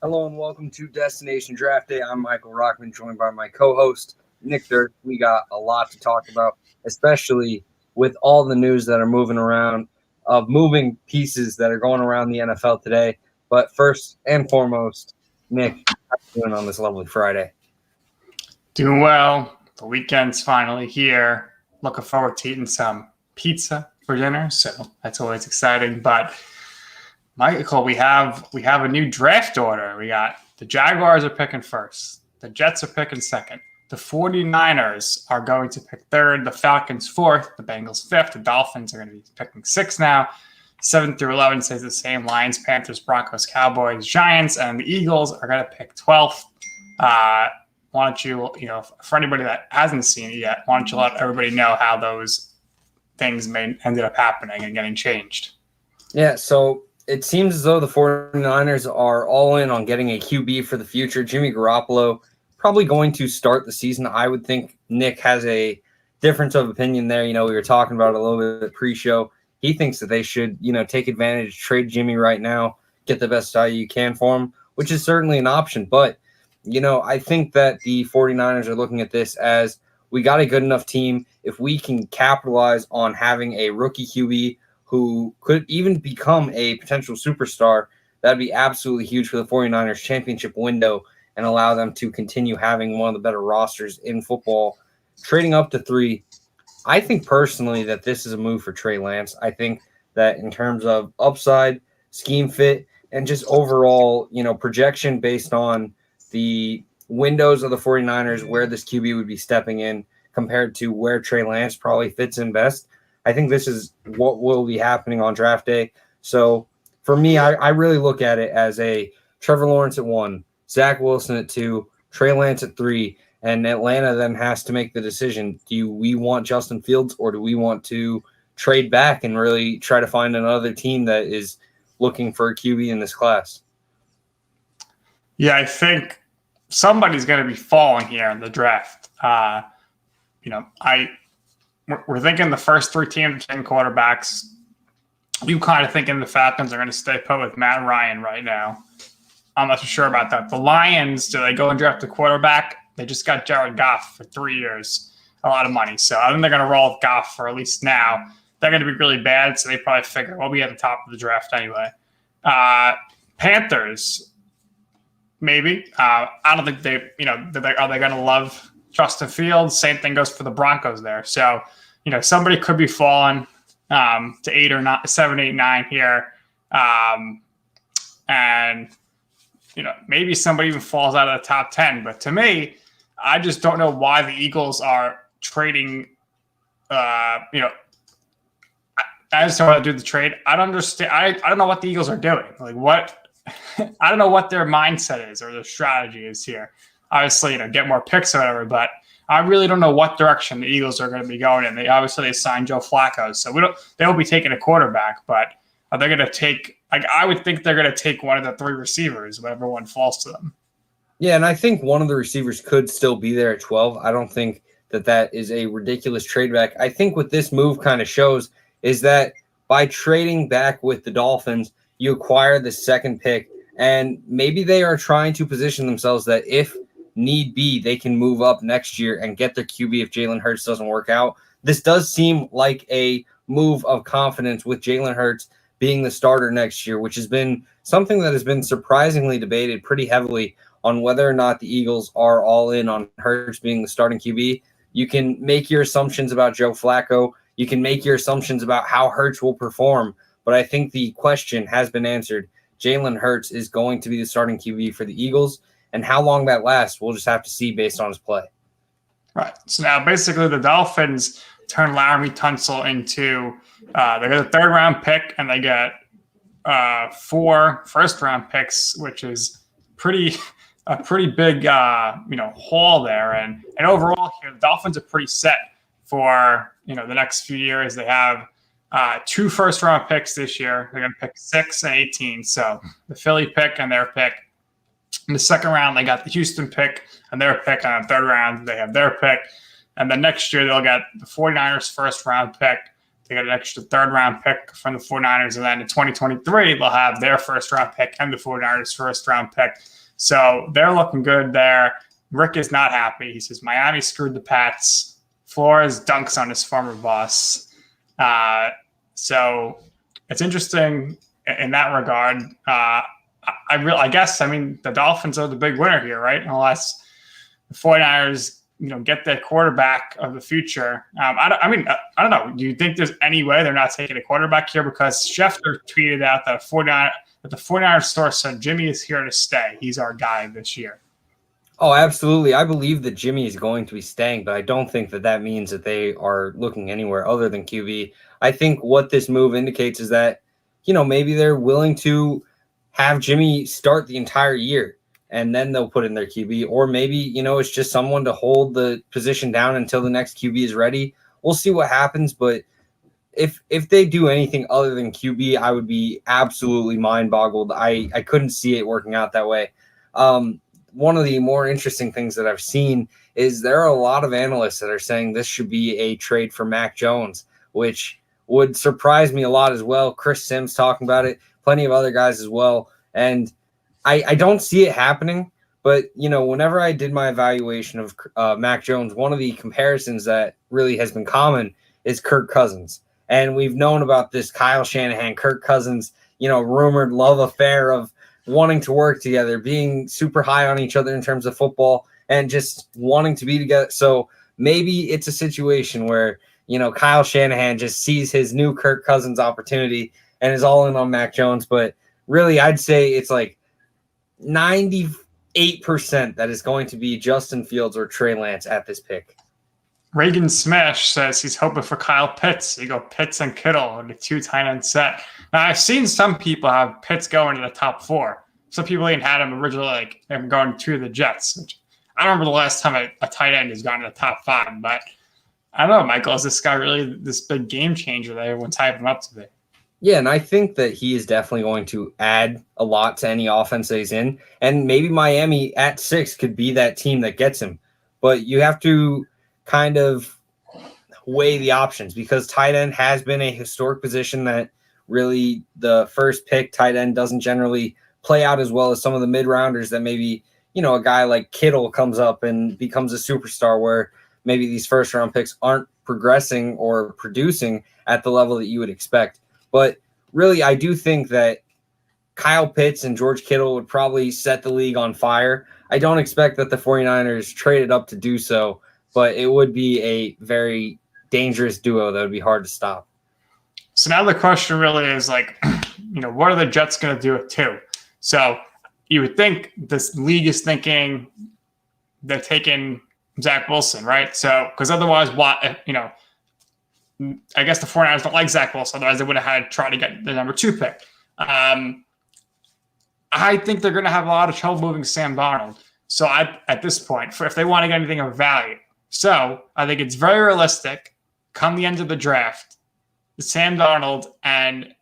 Hello and welcome to Destination Draft Day. I'm Michael Rockman, joined by my co-host, Nick Dirk. We got a lot to talk about, especially with all the news that are moving around, of moving pieces that are going around the NFL today. But first and foremost, Nick, how are you doing on this lovely Friday? Doing well. The weekend's finally here. Looking forward to eating some pizza for dinner, so that's always exciting. But Michael, we have a new draft order. We got the Jaguars are picking first. The Jets are picking second. The 49ers are going to pick third. The Falcons fourth. The Bengals fifth. The Dolphins are going to be picking sixth now. 7 through 11 stays the same. Lions, Panthers, Broncos, Cowboys, Giants, and the Eagles are going to pick 12th. Why don't you, for anybody that hasn't seen it yet, why don't you let everybody know how those things ended up happening and getting changed? Yeah, so it seems as though the 49ers are all in on getting a QB for the future. Jimmy Garoppolo probably going to start the season. I would think Nick has a difference of opinion there. We were talking about it a little bit pre-show. He thinks that they should, take advantage, trade Jimmy right now, get the best value you can for him, which is certainly an option. But, I think that the 49ers are looking at this as we got a good enough team. If we can capitalize on having a rookie QB who could even become a potential superstar, that'd be absolutely huge for the 49ers championship window and allow them to continue having one of the better rosters in football. Trading up to 3, I think personally that this is a move for Trey Lance. I think that in terms of upside, scheme fit, and just overall, projection based on the windows of the 49ers, where this QB would be stepping in compared to where Trey Lance probably fits in best, I think this is what will be happening on draft day. So for me, I really look at it as a Trevor Lawrence at 1, Zach Wilson at 2, Trey Lance at 3, and Atlanta then has to make the decision. Do we want Justin Fields or do we want to trade back and really try to find another team that is looking for a QB in this class? Yeah, I think somebody's going to be falling here in the draft. We're thinking the first 3 teams are taking quarterbacks. You kind of thinking the Falcons are going to stay put with Matt Ryan right now. I'm not so sure about that. The Lions, do they go and draft a quarterback? They just got Jared Goff for 3 years, a lot of money. So I think they're going to roll with Goff for at least now. They're going to be really bad, so they probably figure we'll be at the top of the draft anyway. Panthers, maybe. I don't think are they going to love Justin Fields? Same thing goes for the Broncos there. So, somebody could be falling to 8 or 9, 7, 8, 9 here. And, maybe somebody even falls out of the top 10. But to me, I just don't know why the Eagles are trading. I just don't want to do the trade. I don't understand. I don't know what the Eagles are doing. Like what? I don't know what their mindset is or their strategy is here. Obviously, get more picks or whatever, but I really don't know what direction the Eagles are going to be going in. They signed Joe Flacco, so they will be taking a quarterback, but are they going to take? I would think they're going to take one of the 3 receivers, whatever one falls to them. Yeah, and I think one of the receivers could still be there at 12. I don't think that is a ridiculous trade back. I think what this move kind of shows is that by trading back with the Dolphins, you acquire the second pick, and maybe they are trying to position themselves that if need be, they can move up next year and get their QB if Jalen Hurts doesn't work out. This does seem like a move of confidence with Jalen Hurts being the starter next year, which has been something that has been surprisingly debated pretty heavily on whether or not the Eagles are all in on Hurts being the starting QB. You can make your assumptions about Joe Flacco. You can make your assumptions about how Hurts will perform, but I think the question has been answered. Jalen Hurts is going to be the starting QB for the Eagles. And how long that lasts, we'll just have to see based on his play. Right. So now basically the Dolphins turn Laramie Tunsil into they get a 3rd-round pick and they get 4 first-round picks, which is a pretty big haul there. And overall here, the Dolphins are pretty set for the next few years. They have 2 first-round picks this year. They're going to pick 6 and 18. So the Philly pick and their pick. In the 2nd round, they got the Houston pick and their pick. On the 3rd round, they have their pick. And then next year, they'll get the 49ers' 1st-round pick, They got an extra third-round pick from the 49ers, and then in 2023, they'll have their first-round pick and the 49ers' first-round pick. So they're looking good there. Rick is not happy. He says Miami screwed the Pats. Flores dunks on his former boss. So it's interesting in that regard. I guess the Dolphins are the big winner here, right? Unless the 49ers, get their quarterback of the future. I don't know. Do you think there's any way they're not taking a quarterback here? Because Schefter tweeted out that the 49ers source said Jimmy is here to stay. He's our guy this year. Oh, absolutely. I believe that Jimmy is going to be staying, but I don't think that means that they are looking anywhere other than QB. I think what this move indicates is that, maybe they're willing to have Jimmy start the entire year and then they'll put in their QB. Or maybe, it's just someone to hold the position down until the next QB is ready. We'll see what happens, but if they do anything other than QB, I would be absolutely mind-boggled. I couldn't see it working out that way. One of the more interesting things that I've seen is there are a lot of analysts that are saying this should be a trade for Mac Jones, which would surprise me a lot as well. Chris Sims talking about it, plenty of other guys as well. And I don't see it happening, but, whenever I did my evaluation of Mac Jones, one of the comparisons that really has been common is Kirk Cousins. And we've known about this Kyle Shanahan, Kirk Cousins, rumored love affair of wanting to work together, being super high on each other in terms of football and just wanting to be together. So maybe it's a situation where, Kyle Shanahan just sees his new Kirk Cousins opportunity and is all in on Mac Jones. But really, I'd say it's like 98% that is going to be Justin Fields or Trey Lance at this pick. Reagan Smash says he's hoping for Kyle Pitts. You go Pitts and Kittle in the 2 tight end set. Now, I've seen some people have Pitts going to the top 4. Some people even had him originally him going to the Jets. Which I don't remember the last time a tight end has gone to the top 5. But I don't know, Michael, is this guy really this big game changer that everyone's hyping him up to be? Yeah, and I think that he is definitely going to add a lot to any offense that he's in. And maybe Miami at 6 could be that team that gets him. But you have to kind of weigh the options because tight end has been a historic position that really the first pick tight end doesn't generally play out as well as some of the mid-rounders that maybe, a guy like Kittle comes up and becomes a superstar where maybe these first-round picks aren't progressing or producing at the level that you would expect. But really, I do think that Kyle Pitts and George Kittle would probably set the league on fire. I don't expect that the 49ers traded up to do so, but it would be a very dangerous duo that would be hard to stop. So now the question really is what are the Jets going to do at 2? So you would think this league is thinking they're taking Zach Wilson, right? So because otherwise, I guess the 49ers don't like Zach Wilson. Otherwise, they would have tried to get the number 2 pick. I think they're going to have a lot of trouble moving Sam Darnold. So at this point, if they want to get anything of value. So I think it's very realistic, come the end of the draft, Sam Darnold and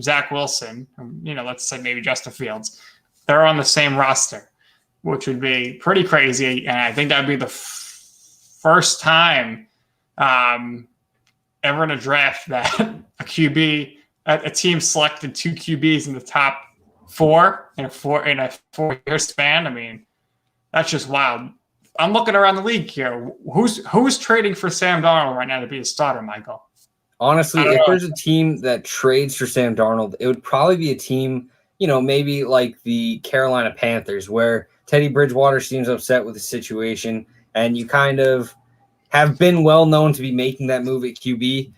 Zach Wilson, let's say maybe Justin Fields, they're on the same roster, which would be pretty crazy. And I think that would be the first time ever in a draft that a team selected 2 QBs in the top 4 in a 4-year span. I mean, that's just wild. I'm looking around the league here. Who's trading for Sam Darnold right now to be a starter, Michael? Honestly, if there's a team that trades for Sam Darnold, it would probably be a team, maybe like the Carolina Panthers, where Teddy Bridgewater seems upset with the situation, and you kind of have been well known to be making that move at QB.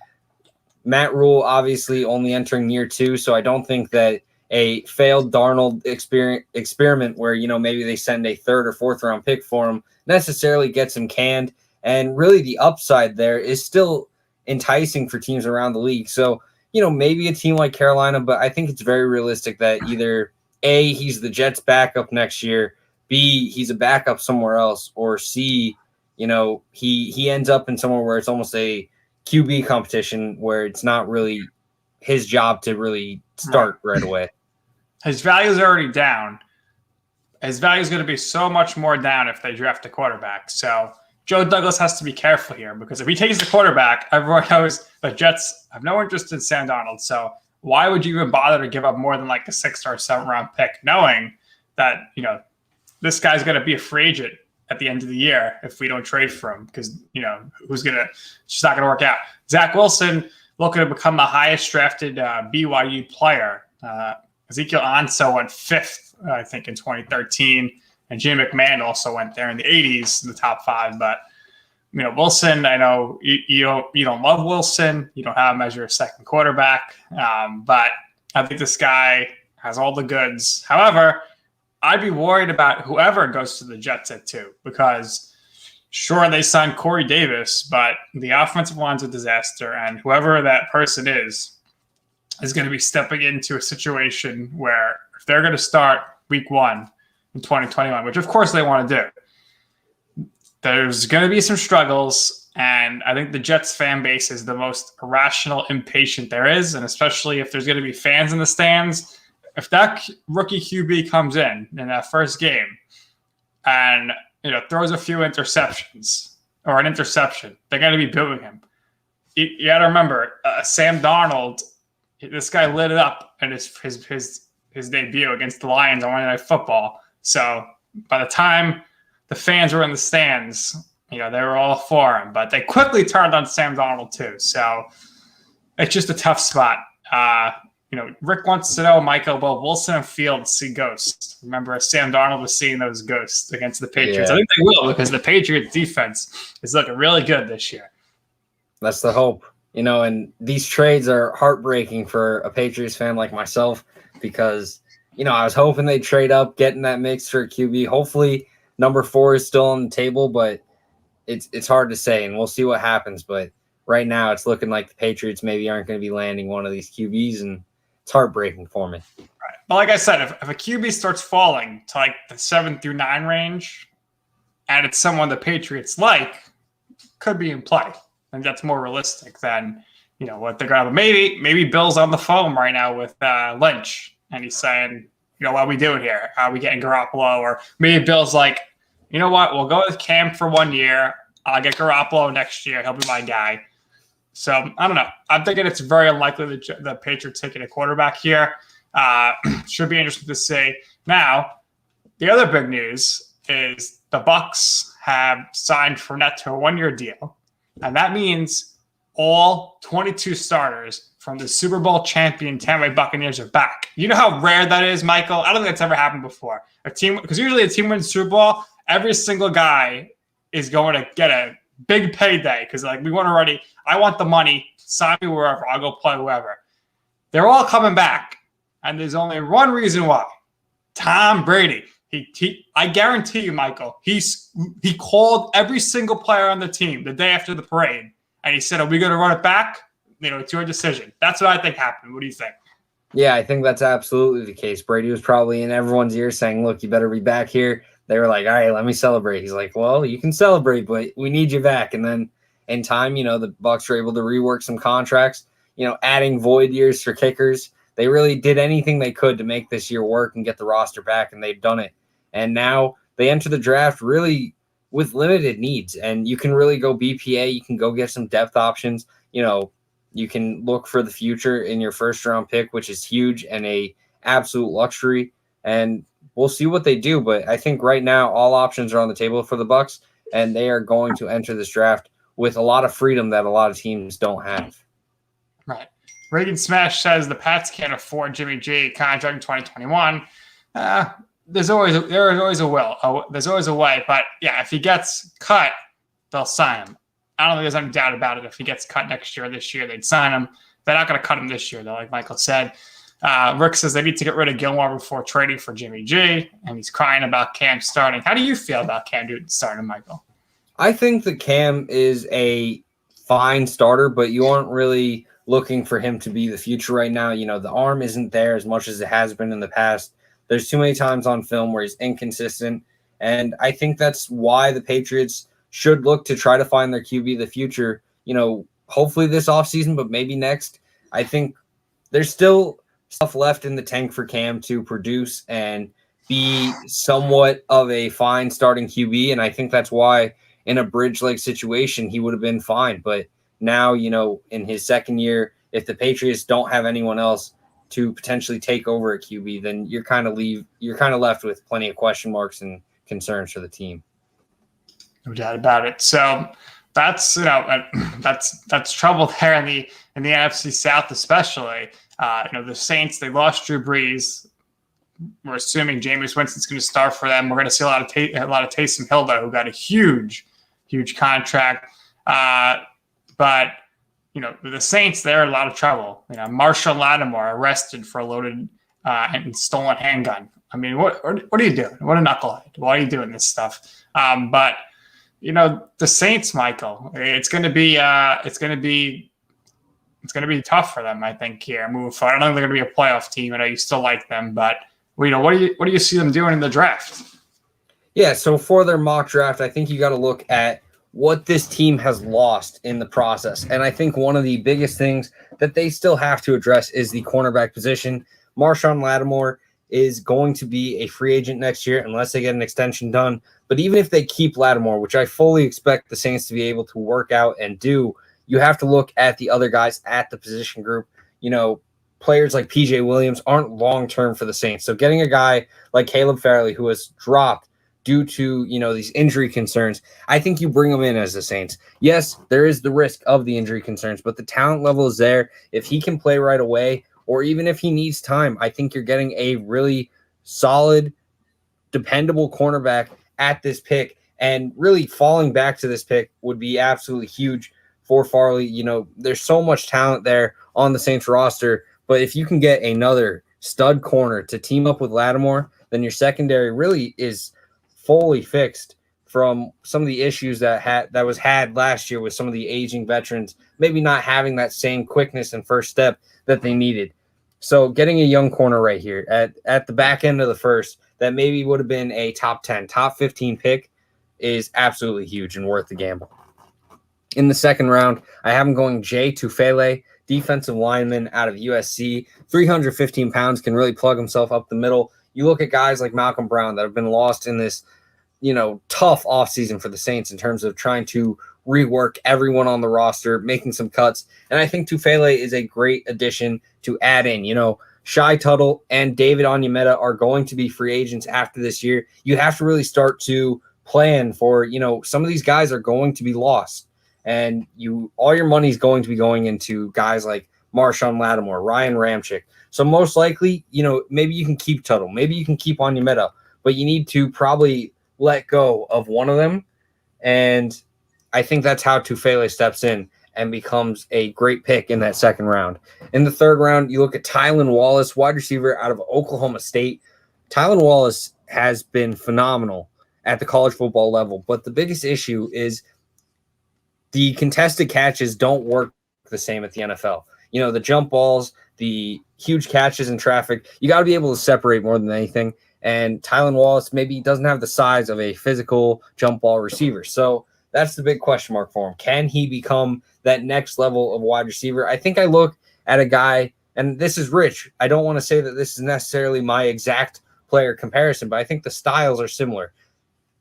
Matt Rule obviously only entering year 2, so I don't think that a failed Darnold experiment where, maybe they send a 3rd or 4th round pick for him necessarily gets him canned. And really the upside there is still enticing for teams around the league. So, maybe a team like Carolina, but I think it's very realistic that either A, he's the Jets backup next year, B, he's a backup somewhere else, or C, he ends up in somewhere where it's almost a QB competition where it's not really his job to really start right away. His value is already down. His value is going to be so much more down if they draft a quarterback. So Joe Douglas has to be careful here because if he takes the quarterback, everyone knows the Jets have no interest in Sam Darnold. So why would you even bother to give up more than like a 6th or 7th round pick, knowing that, this guy's going to be a free agent at the end of the year if we don't trade for him? Because, it's just not going to work out. Zach Wilson looking to become the highest drafted BYU player. Ezekiel Ansah went 5th, I think, in 2013. And Jim McMahon also went there in the 80s in the top 5. But, Wilson, I know you don't love Wilson. You don't have him as your second quarterback. But I think this guy has all the goods. However, I'd be worried about whoever goes to the Jets at 2 because, sure, they signed Corey Davis, but the offensive line's a disaster. And whoever that person is going to be stepping into a situation where if they're going to start week 1 in 2021, which of course they want to do, there's going to be some struggles. And I think the Jets fan base is the most irrational, impatient there is. And especially if there's going to be fans in the stands, if that rookie QB comes in that first game and, throws a few interceptions or an interception, they're going to be booing him. You got to remember, Sam Darnold, this guy lit it up in his debut against the Lions on Monday Night Football. So by the time the fans were in the stands, they were all for him. But they quickly turned on Sam Darnold too. So it's just a tough spot. Rick wants to know, Michael, will Wilson and Fields see ghosts? Remember, Sam Darnold was seeing those ghosts against the Patriots. Yeah. I think they will because the Patriots defense is looking really good this year. That's the hope. And these trades are heartbreaking for a Patriots fan like myself because, I was hoping they'd trade up, get in that mix for a QB. Hopefully number 4 is still on the table, but it's hard to say, and we'll see what happens. But right now it's looking like the Patriots maybe aren't going to be landing one of these QBs, and it's heartbreaking for me. Right. But like I said, if a QB starts falling to like the 7 through 9 range and it's someone the Patriots could be in play. And that's more realistic than, what they're going to have. Maybe Bill's on the phone right now with Lynch. And he's saying, what are we doing here? Are we getting Garoppolo? Or maybe Bill's like, you know what? We'll go with Cam for 1 year. I'll get Garoppolo next year. He'll be my guy. So, I don't know. I'm thinking it's very unlikely that the Patriots taking a quarterback here. Should be interesting to see. Now, the other big news is the Bucs have signed Fournette to a 1-year deal. And that means all 22 starters from the Super Bowl champion Tampa Bay Buccaneers are back. You know how rare that is, Michael? I don't think that's ever happened before. Because usually a team wins Super Bowl, every single guy is going to get a big payday because I want the money, sign me wherever, I'll go play whoever. They're all coming back, and there's only one reason why. Tom Brady. I guarantee you, Michael, he called every single player on the team the day after the parade, and he said, are we going to run it back? It's your decision. That's what I think happened. What do you think? Yeah, I think that's absolutely the case. Brady was probably in everyone's ear saying, look, you better be back here. They were like, all right, let me celebrate. He's like, well, you can celebrate, but we need you back. And then in time, the Bucs were able to rework some contracts, adding void years for kickers. They really did anything they could to make this year work and get the roster back, and they've done it. And now they enter the draft really with limited needs, and you can really go BPA. You can go get some depth options. You can look for the future in your first-round pick, which is huge and a absolute luxury. And we'll see what they do, but I think right now all options are on the table for the Bucs, and they are going to enter this draft with a lot of freedom that a lot of teams don't have. Right. Reagan Smash says the Pats can't afford Jimmy G contract in 2021. There's always a will. There's always a way. But yeah, if he gets cut, they'll sign him. I don't think there's any doubt about it. If he gets cut next year or this year, they'd sign him. They're not going to cut him this year, though, like Michael said. Rick says they need to get rid of Gilmore before trading for Jimmy G, and he's crying about Cam starting. How do you feel about Cam Newton starting, Michael? I think that Cam is a fine starter, but you aren't really looking for him to be the future right now. The arm isn't there as much as it has been in the past. There's too many times on film where he's inconsistent, and I think that's why the Patriots should look to try to find their QB the future, hopefully this offseason, but maybe next. I think there's still stuff left in the tank for Cam to produce and be somewhat of a fine starting QB, and I think that's why in a bridge leg situation, he would have been fine. But now, in his second year, if the Patriots don't have anyone else to potentially take over at QB, then you're kind of left with plenty of question marks and concerns for the team. No doubt about it. So that's that's trouble there in the NFC South, especially. The Saints, they lost Drew Brees. We're assuming Jameis Winston's going to start for them. We're going to see a lot of Taysom Hill, though, who got a huge contract. But the Saints, they're in a lot of trouble. Marshall Lattimore arrested for a loaded and stolen handgun. I mean, what are you doing? What a knucklehead! Why are you doing this stuff? But the Saints, Michael, it's going to be tough for them, I think, here moving forward. I don't think they're going to be a playoff team. I know you still like them, but what do you see them doing in the draft? Yeah, so for their mock draft, I think you got to look at what this team has lost in the process. And I think one of the biggest things that they still have to address is the cornerback position. Marshall Lattimore is going to be a free agent next year unless they get an extension done. But even if they keep Lattimore, which I fully expect the Saints to be able to work out and do, you have to look at the other guys at the position group. Players like PJ Williams aren't long-term for the Saints. So getting a guy like Caleb Farley, who has dropped due to, these injury concerns, I think you bring him in as the Saints. Yes, there is the risk of the injury concerns, but the talent level is there. If he can play right away, or even if he needs time, I think you're getting a really solid, dependable cornerback at this pick. And really falling back to this pick would be absolutely huge for Farley. There's so much talent there on the Saints roster, but if you can get another stud corner to team up with Lattimore, then your secondary really is fully fixed from some of the issues that was had last year with some of the aging veterans, maybe not having that same quickness and first step that they needed. So getting a young corner right here at the back end of the first that maybe would have been a top 10, top 15 pick is absolutely huge and worth the gamble. In the second round, I have him going Jay Tufele, defensive lineman out of USC, 315 pounds, can really plug himself up the middle. You look at guys like Malcolm Brown that have been lost in this, tough offseason for the Saints in terms of trying to rework everyone on the roster, making some cuts. And I think Tufele is a great addition to add in. Shai Tuttle and David Onyemata are going to be free agents after this year. You have to really start to plan for, some of these guys are going to be lost. And all your money is going to be going into guys like Marshawn Lattimore, Ryan Ramczyk. So most likely, maybe you can keep Tuttle, maybe you can keep Onyemata, but you need to probably let go of one of them. And I think that's how Tufele steps in and becomes a great pick in that second round. In the third round, you look at Tylen Wallace, wide receiver out of Oklahoma State. Tylen Wallace has been phenomenal at the college football level, but the biggest issue is the contested catches don't work the same at the NFL. The jump balls, the huge catches in traffic, you got to be able to separate more than anything. And Tylen Wallace maybe doesn't have the size of a physical jump ball receiver. So that's the big question mark for him. Can he become that next level of wide receiver? I think I look at a guy, and this is Rich. I don't want to say that this is necessarily my exact player comparison, but I think the styles are similar.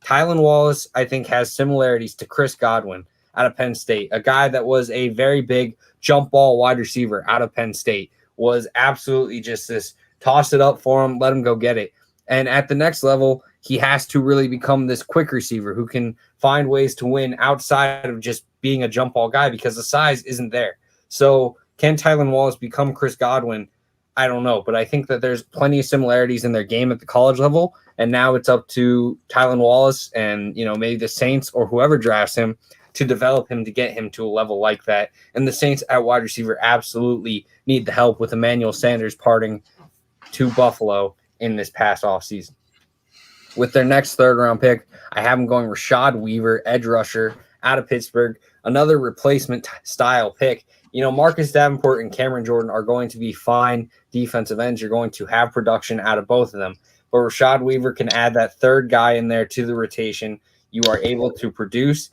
Tylen Wallace, I think, has similarities to Chris Godwin out of Penn State, a guy that was a very big jump ball wide receiver out of Penn State, was absolutely just this, toss it up for him, let him go get it. And at the next level, he has to really become this quick receiver who can find ways to win outside of just being a jump ball guy because the size isn't there. So can Tylen Wallace become Chris Godwin? I don't know, but I think that there's plenty of similarities in their game at the college level. And now it's up to Tylen Wallace and, maybe the Saints or whoever drafts him to develop him to get him to a level like that. And the Saints at wide receiver absolutely need the help with Emmanuel Sanders parting to Buffalo in this past offseason. With their next third-round pick, I have them going Rashad Weaver, edge rusher out of Pittsburgh, another replacement-style pick. Marcus Davenport and Cameron Jordan are going to be fine defensive ends. You're going to have production out of both of them. But Rashad Weaver can add that third guy in there to the rotation. You are able to produce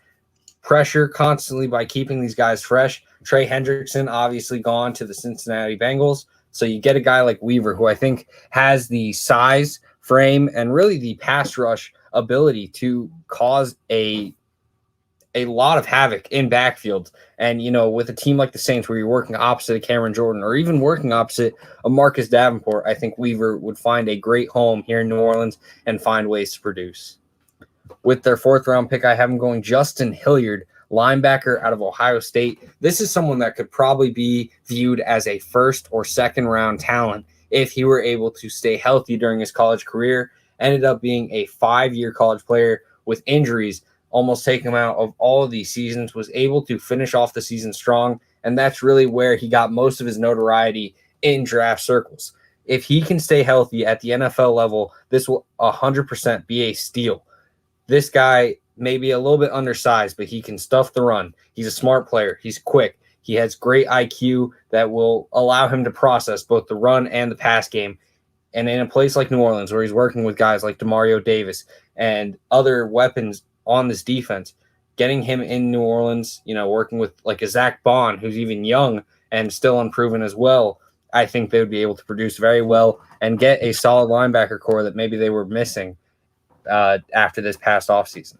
pressure constantly by keeping these guys fresh. Trey Hendrickson obviously gone to the Cincinnati Bengals. So you get a guy like Weaver, who I think has the size, frame, and really the pass rush ability to cause a a lot of havoc in backfields. And, with a team like the Saints where you're working opposite of Cameron Jordan or even working opposite of Marcus Davenport, I think Weaver would find a great home here in New Orleans and find ways to produce. With their 4th-round pick, I have him going Justin Hilliard, linebacker out of Ohio State. This is someone that could probably be viewed as a 1st or 2nd-round talent if he were able to stay healthy during his college career. Ended up being a 5-year college player with injuries, almost taking him out of all of these seasons, was able to finish off the season strong, and that's really where he got most of his notoriety in draft circles. If he can stay healthy at the NFL level, this will 100% be a steal. This guy may be a little bit undersized, but he can stuff the run. He's a smart player. He's quick. He has great IQ that will allow him to process both the run and the pass game. And in a place like New Orleans, where he's working with guys like Demario Davis and other weapons on this defense, getting him in New Orleans, working with like a Zach Bond, who's even young and still unproven as well, I think they would be able to produce very well and get a solid linebacker core that maybe they were missing after this past offseason.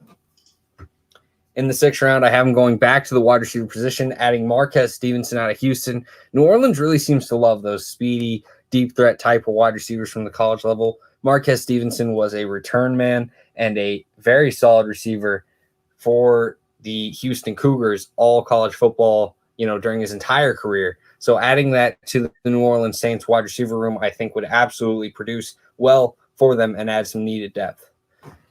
In the 6th round, I have him going back to the wide receiver position, adding Marquez Stevenson out of Houston. New Orleans really seems to love those speedy, deep threat type of wide receivers from the college level. Marquez Stevenson was a return man and a very solid receiver for the Houston Cougars, all college football, during his entire career. So adding that to the New Orleans Saints wide receiver room, I think would absolutely produce well for them and add some needed depth.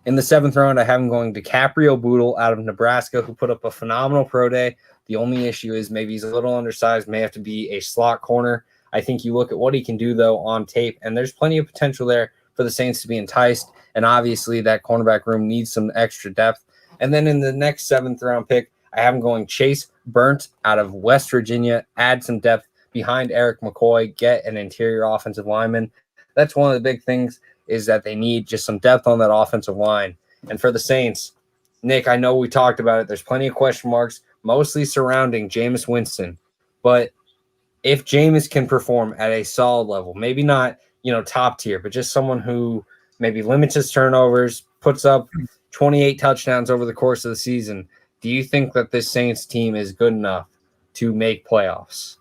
In the 7th round, I have him going Dicaprio Bootle out of Nebraska, who put up a phenomenal pro day. The only issue is maybe he's a little undersized, may have to be a slot corner. I think you look at what he can do, though, on tape, and there's plenty of potential there for the Saints to be enticed. And obviously, that cornerback room needs some extra depth. And then in the next 7th-round pick, I have him going Chase Burnt out of West Virginia, add some depth behind Eric McCoy, get an interior offensive lineman. That's one of the big things, is that they need just some depth on that offensive line. And for the Saints, Nick, I know we talked about it. There's plenty of question marks, mostly surrounding Jameis Winston. But if Jameis can perform at a solid level, maybe not, top tier, but just someone who maybe limits his turnovers, puts up 28 touchdowns over the course of the season, do you think that this Saints team is good enough to make playoffs?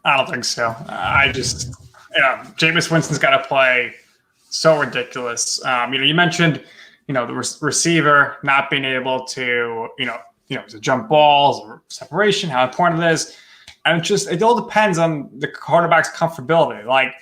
I don't think so. Jameis Winston's got to play so ridiculous. You mentioned, the receiver not being able to, to jump balls or separation, how important it is. And it all depends on the quarterback's comfortability. Like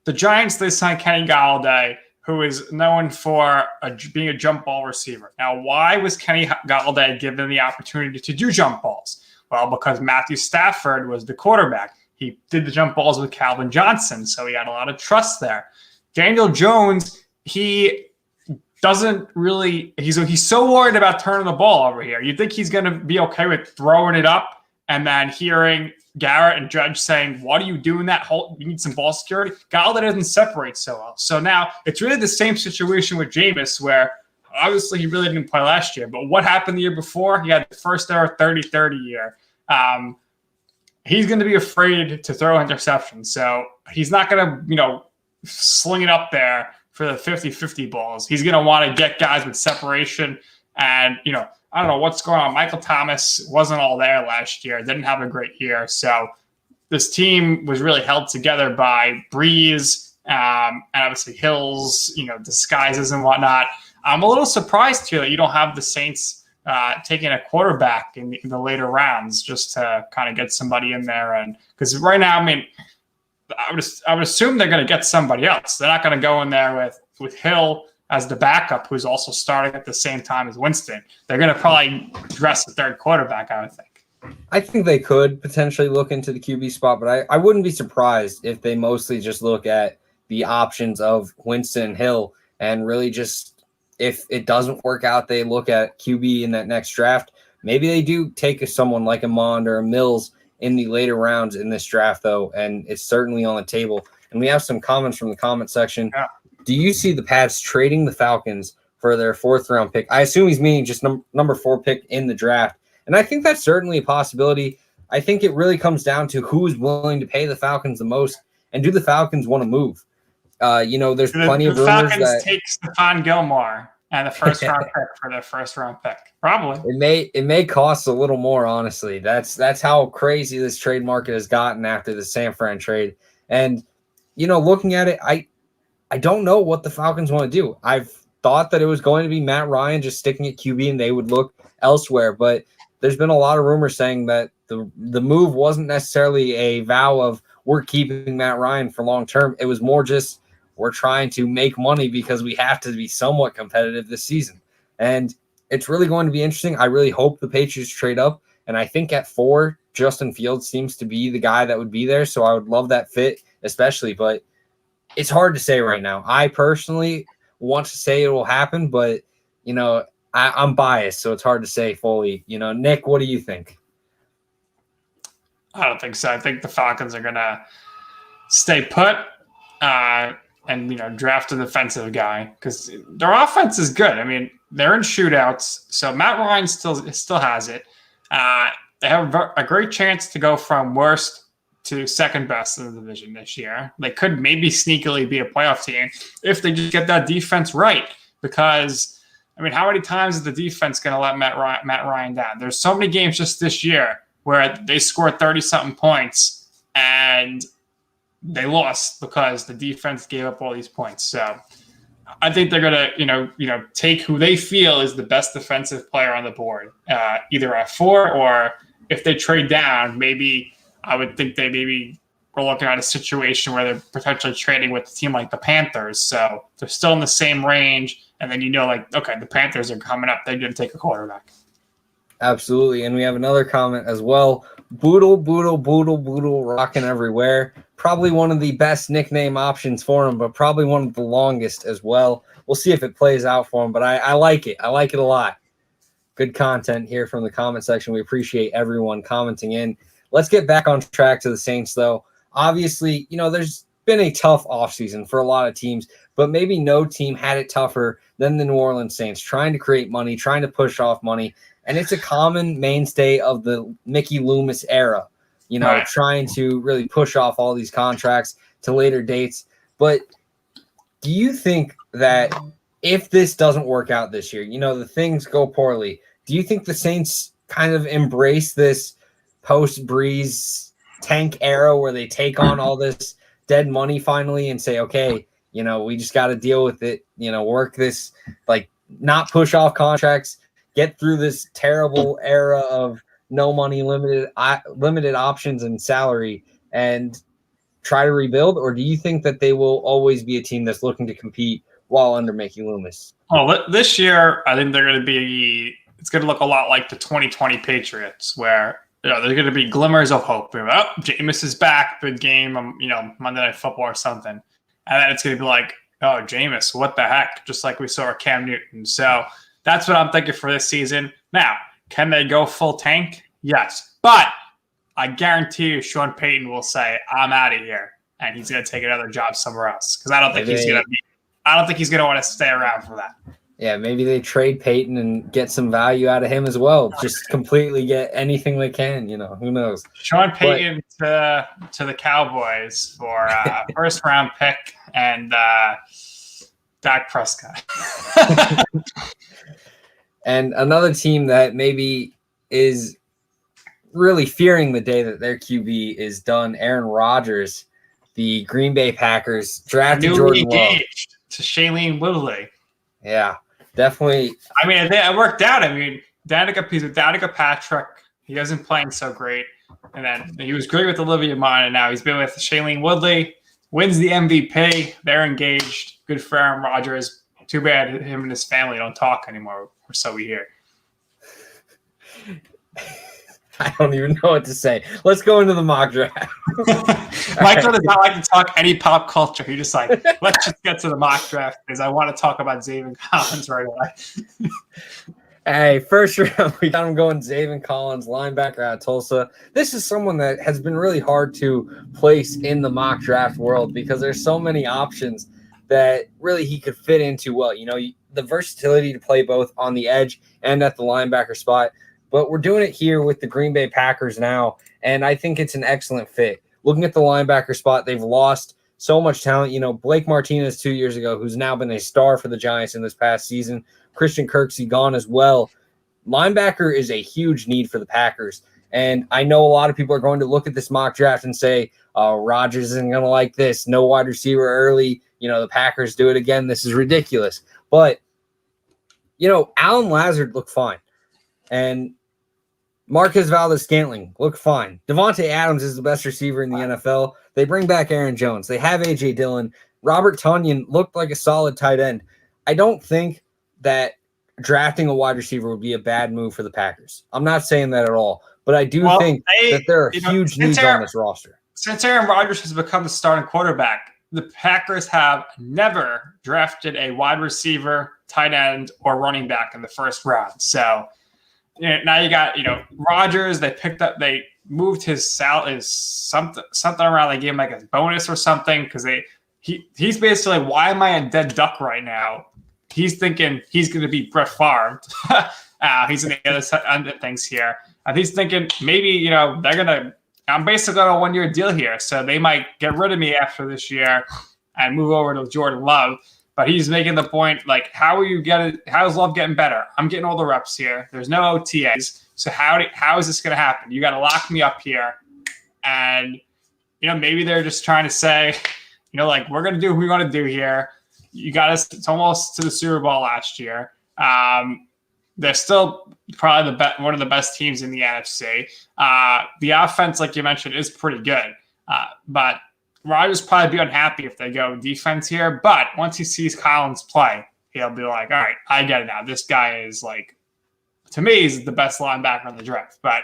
the Giants, they signed Kenny Galladay, who is known for being a jump ball receiver. Now, why was Kenny Galladay given the opportunity to do jump balls? Well, because Matthew Stafford was the quarterback. He did the jump balls with Calvin Johnson, so he had a lot of trust there. Daniel Jones, he doesn't really – he's so worried about turning the ball over here. You'd think he's going to be okay with throwing it up and then hearing Garrett and Judge saying, what are you doing that whole – you need some ball security. Galladay doesn't separate so well. So now it's really the same situation with Jameis where obviously he really didn't play last year. But what happened the year before? He had the first ever 30-30 year. He's going to be afraid to throw interceptions. So he's not going to, sling it up there for the 50-50 balls. He's going to want to get guys with separation. And, I don't know what's going on. Michael Thomas wasn't all there last year. Didn't have a great year. So this team was really held together by Breeze and obviously Hills, disguises and whatnot. I'm a little surprised here that you don't have the Saints taking a quarterback in the later rounds just to kind of get somebody in there. And because right now, I would assume they're going to get somebody else. They're not going to go in there with Hill as the backup, who's also starting at the same time as Winston. They're going to probably dress the third quarterback, I would think. I think they could potentially look into the QB spot, but I wouldn't be surprised if they mostly just look at the options of Winston and Hill and really just, if it doesn't work out, they look at QB in that next draft. Maybe they do take someone like a Mond or a Mills in the later rounds in this draft, though, and it's certainly on the table. And we have some comments from the comment section. Yeah. Do you see the Pats trading the Falcons for their 4th-round pick? I assume he's meaning just number 4 pick in the draft. And I think that's certainly a possibility. I think it really comes down to who's willing to pay the Falcons the most, and do the Falcons want to move? There's plenty of rumors that the Falcons take Stephon Gilmore. and the first round pick for their first round pick. Probably. It may cost a little more, honestly. That's how crazy this trade market has gotten after the San Fran trade. And looking at it, I don't know what the Falcons want to do. I've thought that it was going to be Matt Ryan just sticking at QB and they would look elsewhere, but there's been a lot of rumors saying that the move wasn't necessarily a vow of we're keeping Matt Ryan for long term. It was more just we're trying to make money because we have to be somewhat competitive this season. And it's really going to be interesting. I really hope the Patriots trade up. And I think at 4, Justin Fields seems to be the guy that would be there. So I would love that fit, especially. But it's hard to say right now. I personally want to say it will happen, but, I'm biased, so it's hard to say fully. Nick, what do you think? I don't think so. I think the Falcons are going to stay put and draft a defensive guy because their offense is good. I mean, they're in shootouts, so Matt Ryan still has it. They have a great chance to go from worst to second best in the division this year. They could maybe sneakily be a playoff team if they just get that defense right. Because, how many times is the defense going to let Matt Ryan down? There's so many games just this year where they scored 30-something points and they lost because the defense gave up all these points. So I think they're going to, take who they feel is the best defensive player on the board, either at 4 or if they trade down, maybe I would think they maybe were looking at a situation where they're potentially trading with a team like the Panthers. So they're still in the same range. And then, okay, the Panthers are coming up. They're going to take a quarterback. Absolutely. And we have another comment as well. Bootle, rocking everywhere. Probably one of the best nickname options for him, but probably one of the longest as well. We'll see if it plays out for him, but I like it. I like it a lot. Good content here from the comment section. We appreciate everyone commenting in. Let's get back on track to the Saints, though. Obviously, there's been a tough offseason for a lot of teams, but maybe no team had it tougher than the New Orleans Saints, trying to create money, trying to push off money. And it's a common mainstay of the Mickey Loomis era, Right. Trying to really push off all these contracts to later dates. But do you think that if this doesn't work out this year, the things go poorly, do you think the Saints kind of embrace this post-Breeze tank era where they take on all this dead money finally and say, okay, we just got to deal with it, work this, not push off contracts, get through this terrible era of no money, limited options and salary, and try to rebuild? Or do you think that they will always be a team that's looking to compete while under Mickey Loomis? Well, this year, I think they're going to be – it's going to look a lot like the 2020 Patriots where there's going to be glimmers of hope. Jameis is back, big game, Monday Night Football or something. And then it's going to be like, oh, Jameis, what the heck? Just like we saw with Cam Newton. So that's what I'm thinking for this season. Now, can they go full tank? Yes. But I guarantee you Sean Payton will say, I'm out of here. And he's going to take another job somewhere else. Because I don't think he's going to want to stay around for that. Yeah, maybe they trade Peyton and get some value out of him as well. Just completely get anything they can, who knows. Sean Payton to the Cowboys for first round pick and Dak Prescott. And another team that maybe is really fearing the day that their QB is done, Aaron Rodgers, the Green Bay Packers, drafted Jordan Love. To Shailene Woodley. Yeah. Definitely. It worked out. He's with Danica Patrick. He wasn't playing so great. And then he was great with Olivia Munn, and now he's been with Shailene Woodley, wins the MVP. They're engaged. Good for Aaron Rodgers. Too bad him and his family don't talk anymore, or so we hear. I don't even know what to say. Let's go into the mock draft. Michael does not like to talk any pop culture. He just let's just get to the mock draft because I want to talk about Zaven Collins right away. Hey, first round, we got him going Zaven Collins, linebacker out of Tulsa. This is someone that has been really hard to place in the mock draft world because there's so many options that really he could fit into well. The versatility to play both on the edge and at the linebacker spot. But we're doing it here with the Green Bay Packers now, and I think it's an excellent fit. Looking at the linebacker spot, they've lost so much talent. Blake Martinez 2 years ago, who's now been a star for the Giants in this past season. Christian Kirksey gone as well. Linebacker is a huge need for the Packers. And I know a lot of people are going to look at this mock draft and say, Rodgers isn't going to like this. No wide receiver early. The Packers do it again. This is ridiculous. But, Alan Lazard looked fine. And Marquez Valdes-Scantling looked fine. Devontae Adams is the best receiver in the NFL. They bring back Aaron Jones. They have A.J. Dillon. Robert Tonyan looked like a solid tight end. I don't think that drafting a wide receiver would be a bad move for the Packers. I'm not saying that at all. But I do think that there are huge needs on this roster. Since Aaron Rodgers has become the starting quarterback, the Packers have never drafted a wide receiver, tight end, or running back in the first round. So now you got, Rodgers. They moved his salary, something around. They gave him like a bonus or something because he's basically like, why am I a dead duck right now? He's thinking he's going to be Brett Favre. He's in the other end of things here. And he's thinking maybe, I'm basically on a 1-year deal here. So they might get rid of me after this year and move over to Jordan Love. But he's making the point, like, how is Love getting better? I'm getting all the reps here. There's no OTAs. So how is this going to happen? You got to lock me up here. And, maybe they're just trying to say, we're going to do what we want to do here. You got us, it's almost to the Super Bowl last year. They're still probably one of the best teams in the NFC. The offense, like you mentioned, is pretty good. But Rodgers probably be unhappy if they go defense here. But once he sees Collins play, he'll be like, all right, I get it now. This guy is to me, he's the best linebacker in the draft. But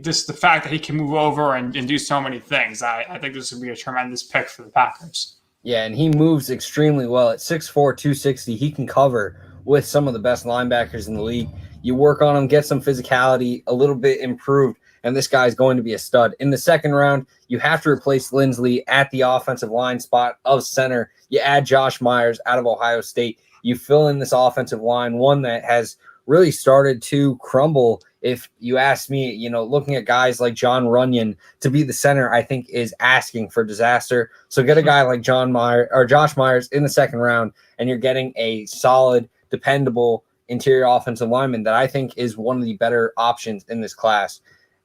just the fact that he can move over and do so many things, I think this would be a tremendous pick for the Packers. Yeah, and he moves extremely well. At 6'4", 260, he can cover with some of the best linebackers in the league. You work on him, get some physicality, a little bit improved, and this guy's going to be a stud. In the second round, you have to replace Lindsley at the offensive line spot of center. You add Josh Myers out of Ohio State. You fill in this offensive line, one that has really started to crumble. If you ask me, looking at guys like John Runyon to be the center, I think is asking for disaster. So get a guy like Josh Myers in the second round, and you're getting a solid, dependable interior offensive lineman that I think is one of the better options in this class.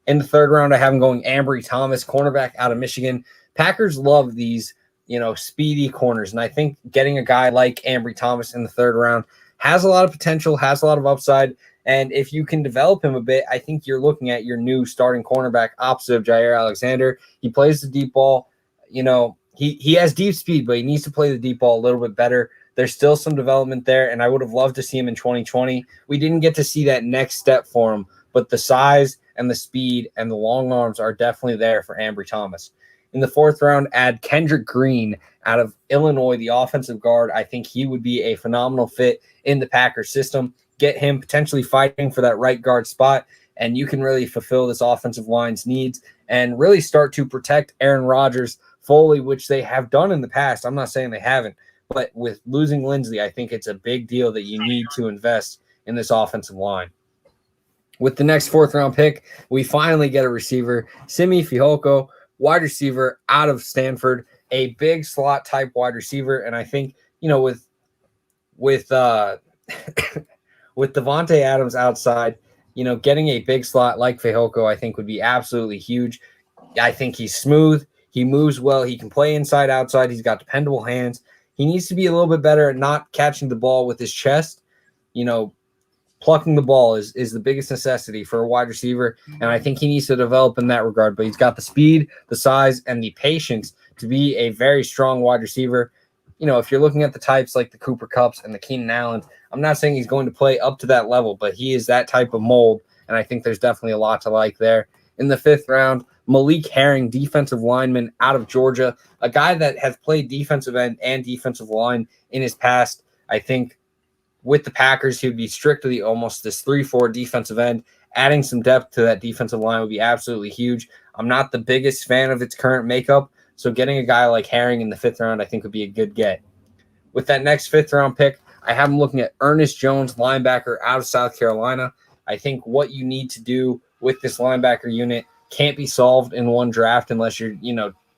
In the third round, I have him going Ambry Thomas, cornerback out of Michigan. Packers love these, speedy corners, and I think getting a guy like Ambry Thomas in the third round has a lot of potential, has a lot of upside. And if you can develop him a bit, I think you're looking at your new starting cornerback opposite of Jair Alexander. He plays the deep ball. He has deep speed, but he needs to play the deep ball a little bit better. There's still some development there, and I would have loved to see him in 2020. We didn't get to see that next step for him, but the size and the speed and the long arms are definitely there for Ambry Thomas. In the fourth round, add Kendrick Green out of Illinois, the offensive guard. I think he would be a phenomenal fit in the Packers system. Get him potentially fighting for that right guard spot, and you can really fulfill this offensive line's needs and really start to protect Aaron Rodgers fully, which they have done in the past. I'm not saying they haven't, but with losing Lindsley, I think it's a big deal that you need to invest in this offensive line. With the next fourth round pick, we finally get a receiver, Simi Fehoko, wide receiver out of Stanford, a big slot type wide receiver. And I think, with Devontae Adams outside, getting a big slot like Fehoko, I think would be absolutely huge. I think he's smooth. He moves well. He can play inside, outside. He's got dependable hands. He needs to be a little bit better at not catching the ball with his chest. Plucking the ball is the biggest necessity for a wide receiver, and I think he needs to develop in that regard. But he's got the speed, the size, and the patience to be a very strong wide receiver. If you're looking at the types like the Cooper Kupps and the Keenan Allens, I'm not saying he's going to play up to that level, but he is that type of mold, and I think there's definitely a lot to like there. In the fifth round, Malik Herring, defensive lineman out of Georgia, a guy that has played defensive end and defensive line in his past. I think with the Packers, he would be strictly almost this 3-4 defensive end. Adding some depth to that defensive line would be absolutely huge. I'm not the biggest fan of its current makeup, so getting a guy like Herring in the fifth round I think would be a good get. With that next fifth round pick, I have him looking at Ernest Jones, linebacker out of South Carolina. I think what you need to do with this linebacker unit can't be solved in one draft unless you're,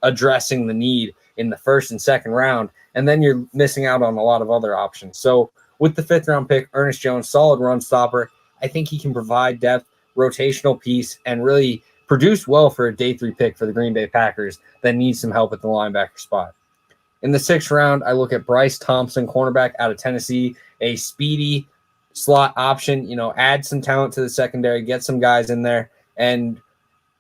addressing the need in the first and second round, and then you're missing out on a lot of other options. So with the 5th round pick, Ernest Jones, solid run stopper. I think he can provide depth, rotational piece, and really produce well for a day 3 pick for the Green Bay Packers that needs some help at the linebacker spot. In the 6th round, I look at Bryce Thompson, cornerback out of Tennessee, a speedy slot option, add some talent to the secondary, get some guys in there. And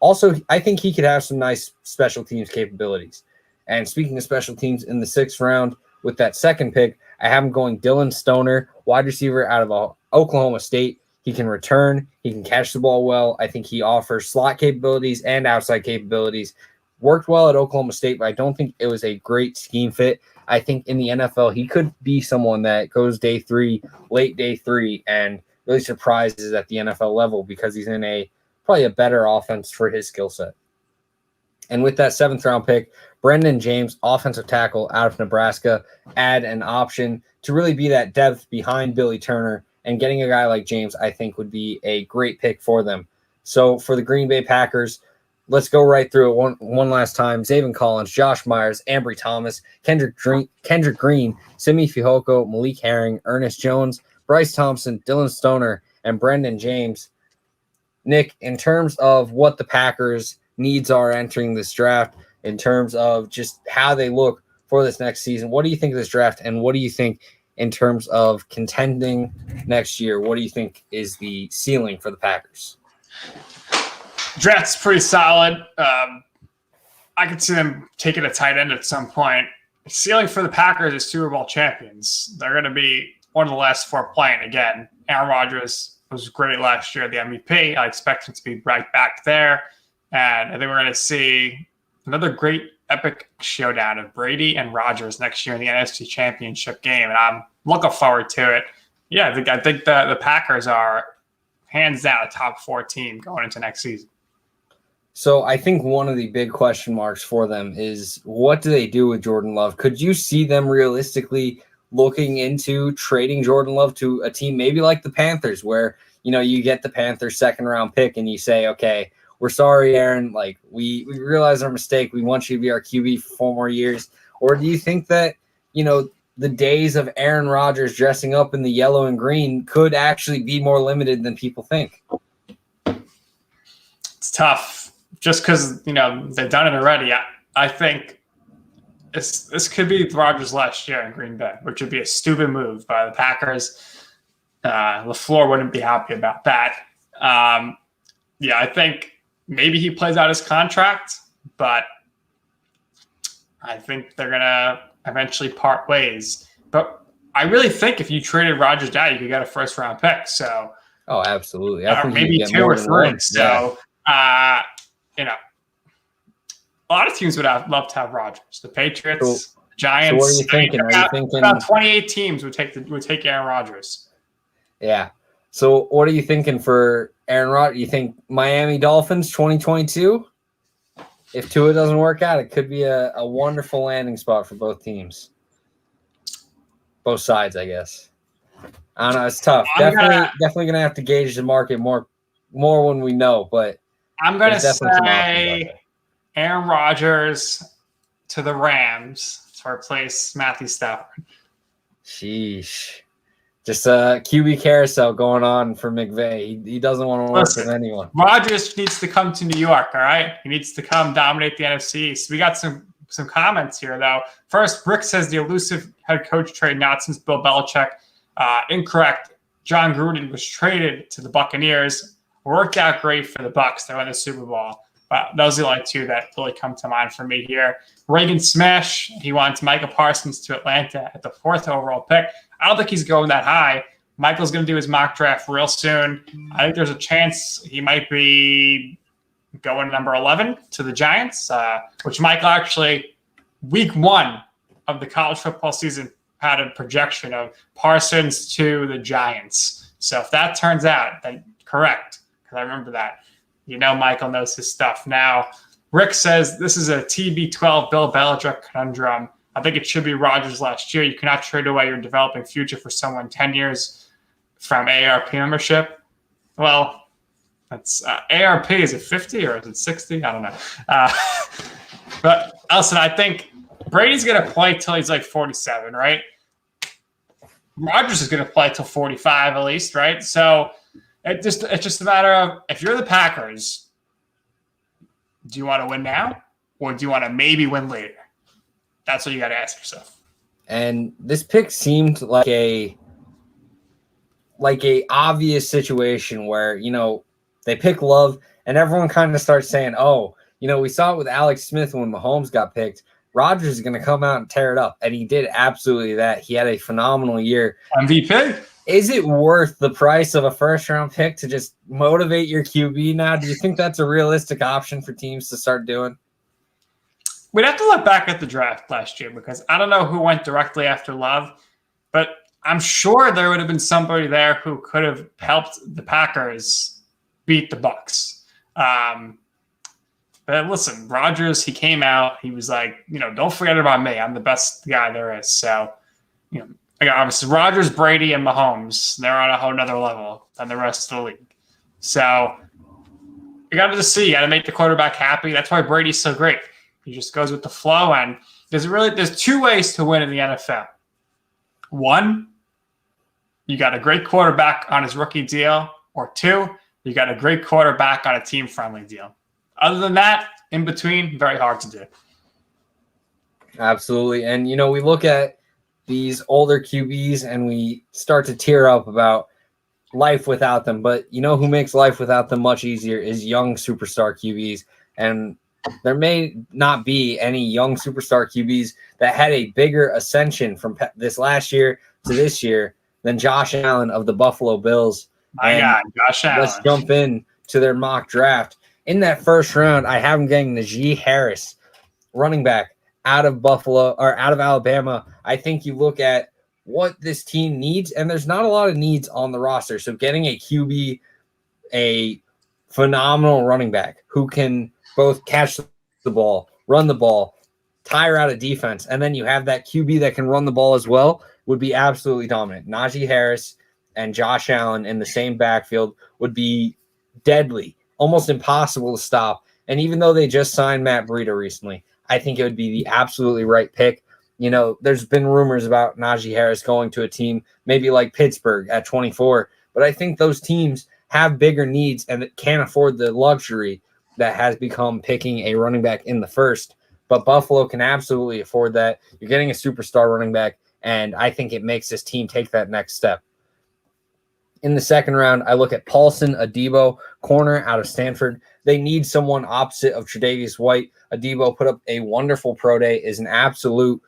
also, I think he could have some nice special teams capabilities. And speaking of special teams, in the 6th round, with that 2nd pick, I have him going Dylan Stoner, wide receiver out of Oklahoma State. He can return. He can catch the ball well. I think he offers slot capabilities and outside capabilities. Worked well at Oklahoma State, but I don't think it was a great scheme fit. I think in the NFL, he could be someone that goes day 3, late day 3, and really surprises at the NFL level because he's in probably a better offense for his skill set. And with that 7th round pick, Brennan James, offensive tackle out of Nebraska, add an option to really be that depth behind Billy Turner. And getting a guy like James, I think, would be a great pick for them. So for the Green Bay Packers, let's go right through it one last time. Zaven Collins, Josh Myers, Ambry Thomas, Kendrick Green, Simi Fehoko, Malik Herring, Ernest Jones, Bryce Thompson, Dylan Stoner, and Brendan James. Nick, in terms of what the Packers' needs are entering this draft, in terms of just how they look for this next season, what do you think of this draft, and what do you think in terms of contending next year? What do you think is the ceiling for the Packers? Draft's pretty solid. I could see them taking a tight end at some point. Ceiling for the Packers is Super Bowl champions. They're going to be one of the last 4 playing again. Aaron Rodgers was great last year, the MVP. I expect him to be right back there. And I think we're going to see another great epic showdown of Brady and Rodgers next year in the NFC Championship game. And I'm looking forward to it. Yeah, I think the Packers are hands down a top 4 team going into next season. So I think one of the big question marks for them is, what do they do with Jordan Love? Could you see them realistically looking into trading Jordan Love to a team maybe like the Panthers, where, you get the Panthers 2nd round pick and you say, okay, we're sorry, Aaron, like we realize our mistake. We want you to be our QB for 4 more years. Or do you think that, the days of Aaron Rodgers dressing up in the yellow and green could actually be more limited than people think? It's tough just because, they've done it already. I think this could be Rodgers last year in Green Bay, which would be a stupid move by the Packers. LaFleur wouldn't be happy about that. I think maybe he plays out his contract, but I think they're going to eventually part ways. But I really think if you traded Rodgers down, you could get a 1st round pick. So, absolutely. I think maybe 2 or 3. So, a lot of teams would love to have Rodgers. The Patriots, Giants. So what are you thinking? Are you thinking about 28 teams would take Aaron Rodgers? Yeah. So what are you thinking for Aaron Rodgers? You think Miami Dolphins 2022? If Tua doesn't work out, it could be a wonderful landing spot for both teams. Both sides, I guess. I don't know. It's tough. Definitely going to have to gauge the market more when we know. But I'm going to say Aaron Rodgers to the Rams to replace Matthew Stafford. Sheesh. Just a QB carousel going on for McVay. He doesn't want to work with anyone. Rodgers needs to come to New York, all right? He needs to come dominate the NFC East. We got some comments here, though. First, Rick says the elusive head coach trade not since Bill Belichick. Incorrect. John Gruden was traded to the Buccaneers. Worked out great for the Bucs. They won the Super Bowl. But those are the only 2 that really come to mind for me here. Reagan Smash, he wants Micah Parsons to Atlanta at the 4th overall pick. I don't think he's going that high. Michael's going to do his mock draft real soon. I think there's a chance he might be going number 11 to the Giants, which Michael actually, week 1 of the college football season, had a projection of Parsons to the Giants. So if that turns out, then correct, because I remember that. Michael knows his stuff. Now, Rick says this is a TB12 Bill Belichick conundrum. I think it should be Rodgers last year. You cannot trade away your developing future for someone 10 years from AARP membership. Well, that's AARP. Is it 50 or is it 60? I don't know. But listen, I think Brady's going to play till he's like 47, right? Rodgers is going to play till 45 at least, right? So it's just a matter of, if you're the Packers, do you want to win now or do you want to maybe win later? That's what you got to ask yourself. And this pick seemed like a obvious situation where, they pick Love and everyone kind of starts saying, oh, we saw it with Alex Smith when Mahomes got picked. Rodgers is going to come out and tear it up. And he did absolutely that. He had a phenomenal year. MVP. Is it worth the price of a first-round pick to just motivate your QB now? Do you think that's a realistic option for teams to start doing? We'd have to look back at the draft last year because I don't know who went directly after Love, but I'm sure there would have been somebody there who could have helped the Packers beat the Bucs. But listen, Rodgers, he came out. He was like, don't forget about me. I'm the best guy there is. So, obviously Rodgers, Brady, and Mahomes, they're on a whole nother level than the rest of the league. So you got to just see. You got to make the quarterback happy. That's why Brady's so great. He just goes with the flow. And there's two ways to win in the NFL. One, you got a great quarterback on his rookie deal. Or two, you got a great quarterback on a team-friendly deal. Other than that, in between, very hard to do. Absolutely. And, we look at these older QBs and we start to tear up about life without them. But who makes life without them much easier is young superstar QBs. And there may not be any young superstar QBs that had a bigger ascension from this last year to this year than Josh Allen of the Buffalo Bills. My God, Josh Allen. Let's jump in to their mock draft. In that first round, I have him getting Najee Harris, running back out of Buffalo or out of Alabama. I think you look at what this team needs, and there's not a lot of needs on the roster. So getting a QB, a phenomenal running back who can both catch the ball, run the ball, tire out a defense, and then you have that QB that can run the ball as well, would be absolutely dominant. Najee Harris and Josh Allen in the same backfield would be deadly, almost impossible to stop. And even though they just signed Matt Breida recently, I think it would be the absolutely right pick. There's been rumors about Najee Harris going to a team maybe like Pittsburgh at 24, but I think those teams have bigger needs and can't afford the luxury that has become picking a running back in the first. But Buffalo can absolutely afford that. You're getting a superstar running back, and I think it makes this team take that next step. In the second round, I look at Paulson Adebo, corner out of Stanford. They need someone opposite of Tre'Davious White. Adebo put up a wonderful pro day, is an absolute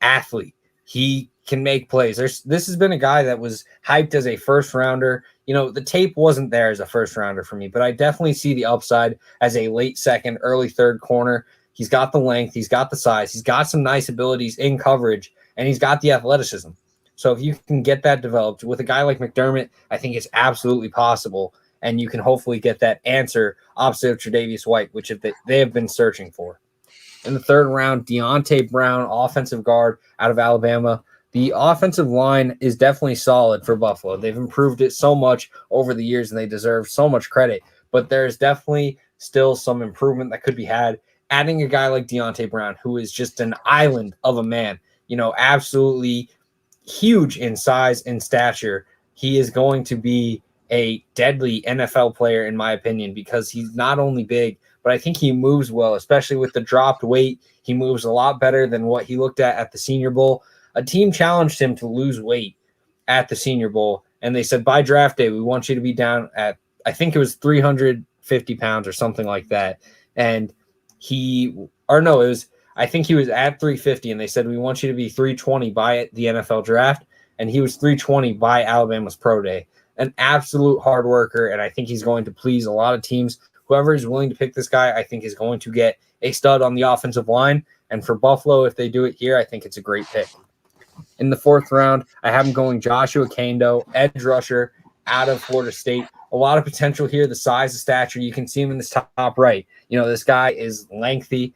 athlete. He can make plays. This has been a guy that was hyped as a first rounder. The tape wasn't there as a first rounder for me, but I definitely see the upside as a late second, early third corner. He's got the length. He's got the size. He's got some nice abilities in coverage, and he's got the athleticism. So if you can get that developed with a guy like McDermott, I think it's absolutely possible. And you can hopefully get that answer opposite of Tre'Davious White, which they have been searching for. In the third round, Deontay Brown, offensive guard out of Alabama. The offensive line is definitely solid for Buffalo. They've improved it so much over the years, and they deserve so much credit. But there's definitely still some improvement that could be had. Adding a guy like Deontay Brown, who is just an island of a man, absolutely huge in size and stature. He is going to be a deadly NFL player, in my opinion, because he's not only big, but I think he moves well, especially with the dropped weight. He moves a lot better than what he looked at the Senior Bowl. A team challenged him to lose weight at the Senior Bowl, and they said, by draft day, we want you to be down at, I think it was 350 pounds or something like that. And I think he was at 350, and they said, we want you to be 320 by the NFL draft, and he was 320 by Alabama's pro day. An absolute hard worker, and I think he's going to please a lot of teams. Whoever is willing to pick this guy, I think is going to get a stud on the offensive line. And for Buffalo, if they do it here, I think it's a great pick. In the fourth round, I have him going Joshua Kando, edge rusher out of Florida State. A lot of potential here, the size, the stature. You can see him in this top right. This guy is lanky.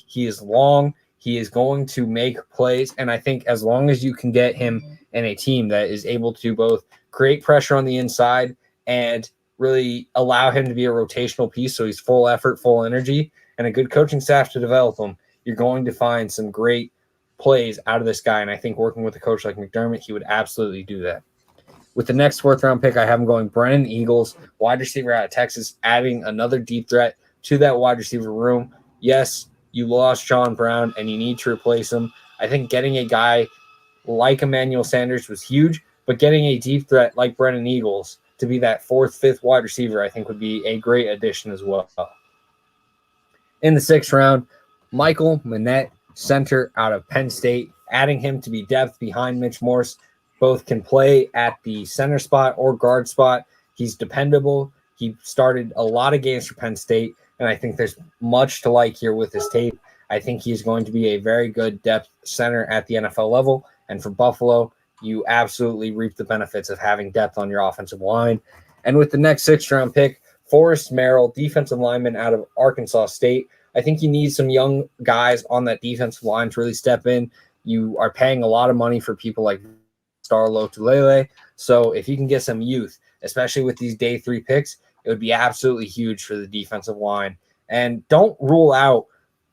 He is long. He is going to make plays. And I think as long as you can get him in a team that is able to both create pressure on the inside and really allow him to be a rotational piece so he's full effort, full energy, and a good coaching staff to develop him, you're going to find some great plays out of this guy. And I think working with a coach like McDermott, he would absolutely do that. With the next fourth-round pick, I have him going Brennan, Eagles, wide receiver out of Texas, adding another deep threat to that wide receiver room. Yes, you lost John Brown, and you need to replace him. I think getting a guy like Emmanuel Sanders was huge, but getting a deep threat like Brennan Eagles to be that fourth, fifth wide receiver, I think would be a great addition as well. In the sixth round, Michael Manette, center out of Penn State, adding him to be depth behind Mitch Morse. Both can play at the center spot or guard spot. He's dependable. He started a lot of games for Penn State, and I think there's much to like here with his tape. I think he's going to be a very good depth center at the NFL level. And for Buffalo, you absolutely reap the benefits of having depth on your offensive line. And with the next sixth-round pick, Forrest, Merrill, defensive lineman out of Arkansas State. I think you need some young guys on that defensive line to really step in. You are paying a lot of money for people like Starlo Tulele. So if you can get some youth, especially with these day 3 picks, it would be absolutely huge for the defensive line. And don't rule out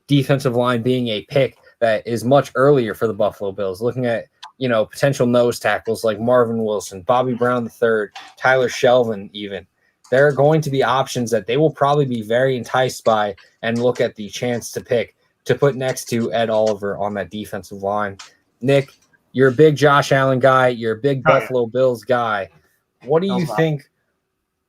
defensive line being a pick that is much earlier for the Buffalo Bills. Looking at, potential nose tackles like Marvin Wilson, Bobby Brown III, Tyler Shelvin even. There are going to be options that they will probably be very enticed by and look at the chance to pick to put next to Ed Oliver on that defensive line. Nick, you're a big Josh Allen guy. You're a big Buffalo Bills guy. What do you think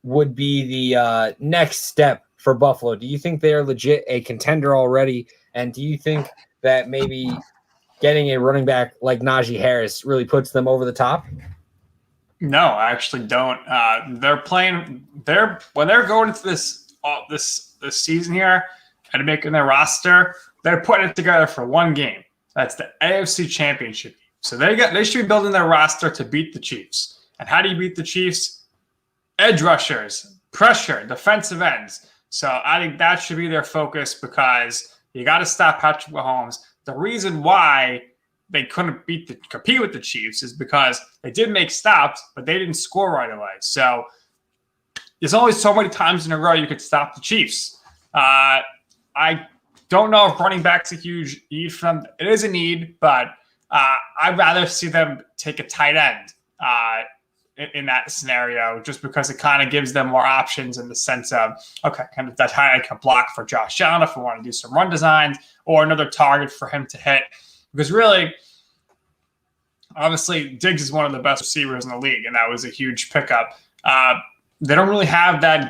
would be the next step for Buffalo? Do you think they're legit a contender already? And do you think that maybe getting a running back like Najee Harris really puts them over the top? No, I actually don't. When they're going into this season here and making their roster, they're putting it together for one game. That's the AFC Championship. So they should be building their roster to beat the Chiefs. And how do you beat the Chiefs? Edge rushers, pressure, defensive ends. So I think that should be their focus because you got to stop Patrick Mahomes. The reason why they couldn't compete with the Chiefs is because they did make stops, but they didn't score right away. So there's only so many times in a row you could stop the Chiefs. I don't know if running back's a huge need for them. It is a need, but I'd rather see them take a tight end in that scenario, just because it kind of gives them more options in the sense of, okay, kind of that tight end can block for Josh Allen if we want to do some run designs or another target for him to hit. Because really, obviously, Diggs is one of the best receivers in the league, and that was a huge pickup. They don't really have that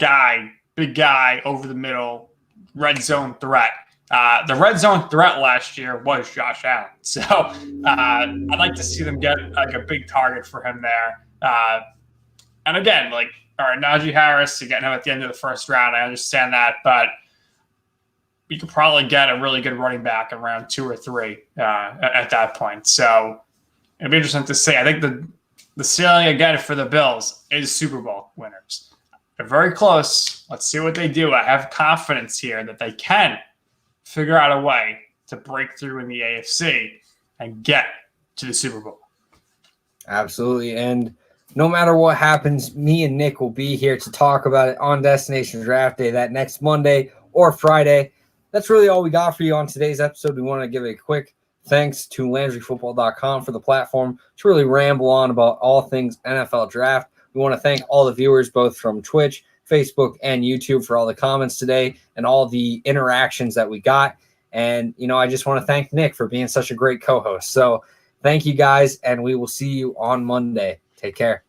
big guy over the middle, red zone threat. The red zone threat last year was Josh Allen. So I'd like to see them get like a big target for him there. And again, all right, Najee Harris, you're getting him at the end of the first round. I understand that, but you could probably get a really good running back in round 2 or 3 at that point. So it'd be interesting to see. I think the ceiling again for the Bills is Super Bowl winners. They're very close. Let's see what they do. I have confidence here that they can figure out a way to break through in the AFC and get to the Super Bowl. Absolutely. And no matter what happens, me and Nick will be here to talk about it on Destination Draft Day that next Monday or Friday. That's really all we got for you on today's episode. We want to give a quick thanks to LandryFootball.com for the platform to really ramble on about all things NFL draft. We want to thank all the viewers, both from Twitch, Facebook, and YouTube, for all the comments today and all the interactions that we got. And, I just want to thank Nick for being such a great co-host. So thank you guys, and we will see you on Monday. Take care.